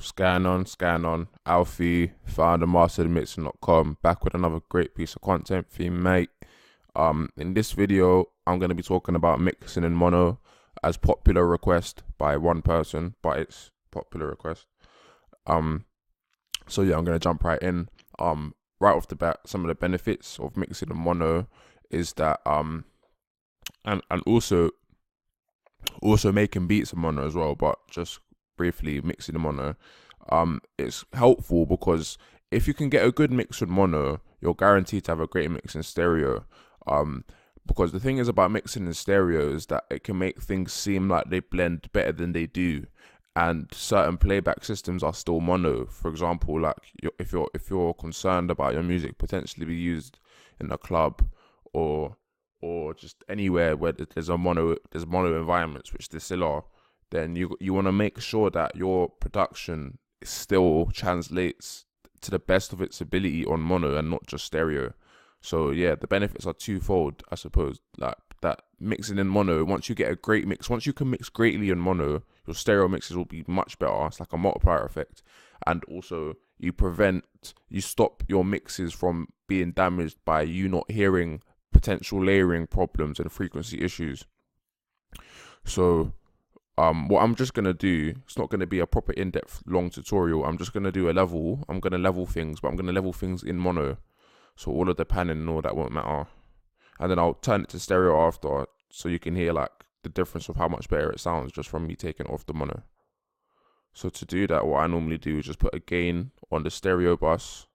Scan on, Alfie, founder, mastermixing.com, back with another great piece of content for you, mate. In this video, I'm going to be talking about mixing in mono as popular request by one person, but it's popular request. So yeah, I'm going to jump right in. Right off the bat, some of the benefits of mixing in mono is that, and also making beats in mono as well, but just briefly mixing in mono, it's helpful because if you can get a good mix with mono, you're guaranteed to have a great mix in stereo. Because the thing is about mixing in stereo is that it can make things seem like they blend better than they do, and certain playback systems are still mono. For example, like if you're concerned about your music potentially be used in a club or just anywhere where there's mono environments, which there still are, then you want to make sure that your production still translates to the best of its ability on mono and not just stereo. So yeah, the benefits are twofold, I suppose. Like that mixing in mono, once you get a great mix, once you can mix greatly in mono, your stereo mixes will be much better. It's like a multiplier effect. And also you stop your mixes from being damaged by you not hearing potential layering problems and frequency issues. So what I'm just gonna do, it's not gonna be a proper in-depth long tutorial. I'm just gonna do a level. I'm gonna level things, but I'm gonna level things in mono. So all of the panning and all that won't matter. And then I'll turn it to stereo after, so you can hear like the difference of how much better it sounds just from me taking off the mono. So to do that, what I normally do is just put a gain on the stereo bus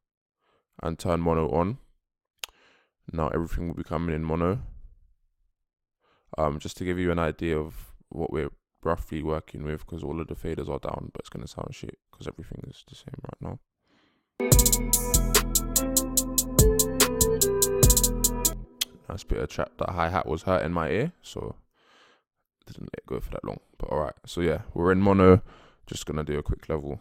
and turn mono on. Now everything will be coming in mono. Just to give you an idea of what we're roughly working with, because all of the faders are down, but it's going to sound shit because everything is the same right now. Nice bit of trap. That hi-hat was hurting my ear, so I didn't let it go for that long. But alright, so yeah, we're in mono. Just going to do a quick level.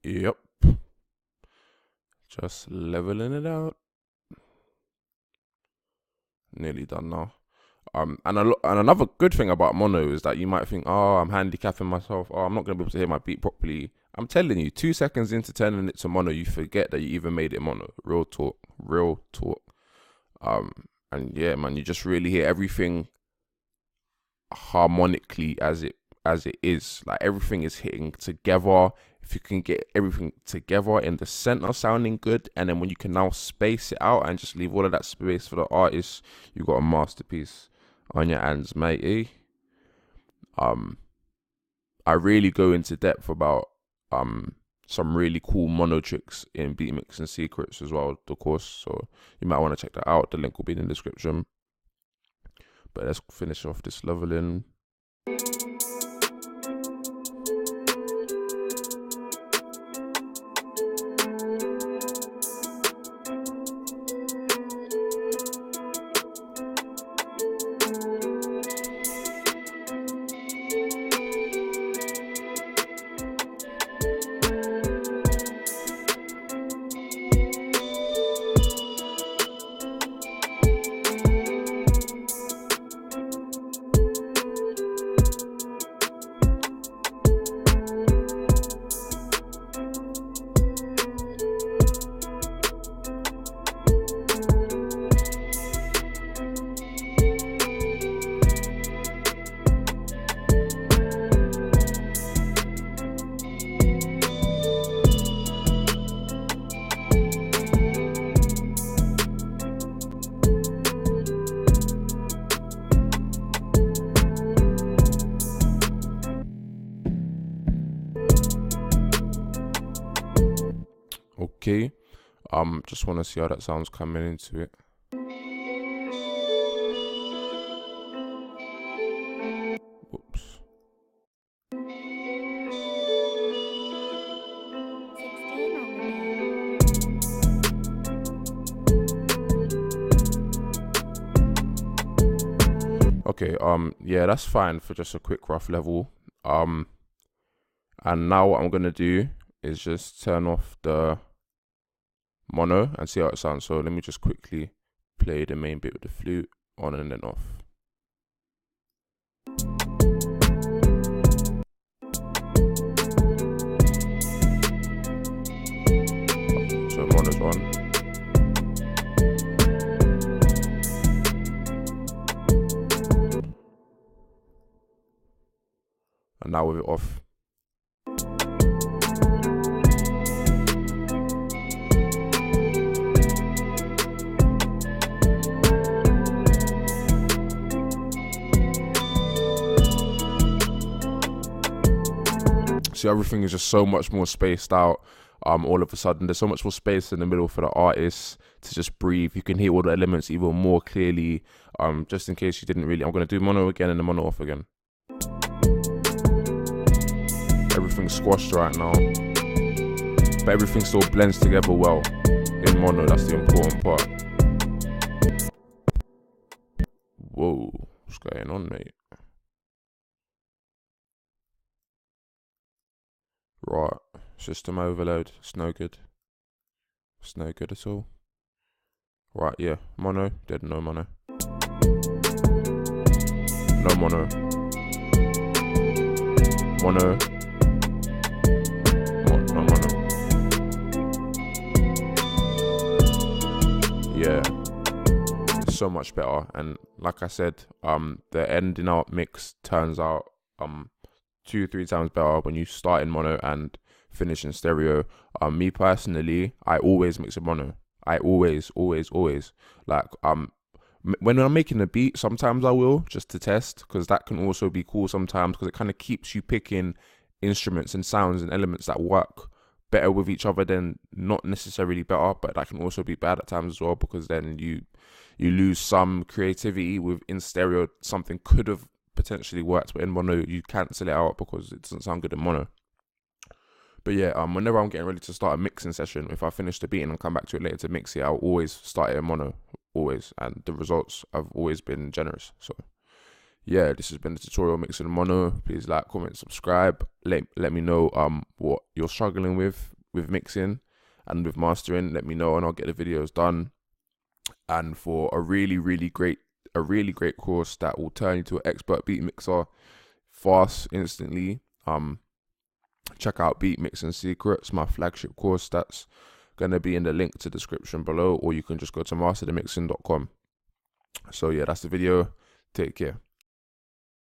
Yep. Just leveling it out. Nearly done now. And another good thing about mono is that you might think, oh, I'm handicapping myself. Oh, I'm not going to be able to hear my beat properly. I'm telling you, 2 seconds into turning it to mono, you forget that you even made it mono. Real talk. And yeah, man, you just really hear everything harmonically as it is. Like everything is hitting together. If you can get everything together in the center sounding good, and then when you can now space it out and just leave all of that space for the artist, you got a masterpiece on your hands, matey. I really go into depth about some really cool mono tricks in beat mixing secrets as well, of course. So you might want to check that out. The link will be in the description. But let's finish off this leveling. Okay, just want to see how that sounds coming into it. Whoops. Okay, yeah, that's fine for just a quick rough level. And now what I'm gonna do is just turn off the mono and see how it sounds. So let me just quickly play the main bit with the flute on and then off. So mono's on. And now with it off. So everything is just so much more spaced out. All of a sudden there's so much more space in the middle for the artist to just breathe. You can hear all the elements even more clearly. Just in case you didn't really, I'm going to do mono again and then mono off again. Everything's squashed right now, but everything still blends together well in mono. That's the important part. Whoa, what's going on, mate? Right, system overload. It's no good. It's no good at all. Right, yeah, mono. Dead no mono. No mono. Mono. No mono. Yeah, it's so much better. And like I said, the ending out mix turns out 2-3 times better when you start in mono and finish in stereo. Me personally, I always mix in mono. I always. Like when I'm making a beat, sometimes I will, just to test, because that can also be cool sometimes, because it kind of keeps you picking instruments and sounds and elements that work better with each other than not necessarily better, but that can also be bad at times as well, because then you lose some creativity. In stereo, something could have potentially worked, but in mono you cancel it out because it doesn't sound good in mono. But yeah, whenever I'm getting ready to start a mixing session, if I finish the beat and come back to it later to mix it, I'll always start it in mono, always, and the results have always been generous. So yeah, this has been the tutorial mixing mono. Please like, comment, subscribe. Let me know what you're struggling with mixing and with mastering. Let me know and I'll get the videos done. And for a really great course that will turn you to an expert beat mixer fast, instantly, check out Beat Mixing Secrets, my flagship course. That's gonna be in the link to the description below, or you can just go to masterthemixing.com. So yeah, that's the video. Take care.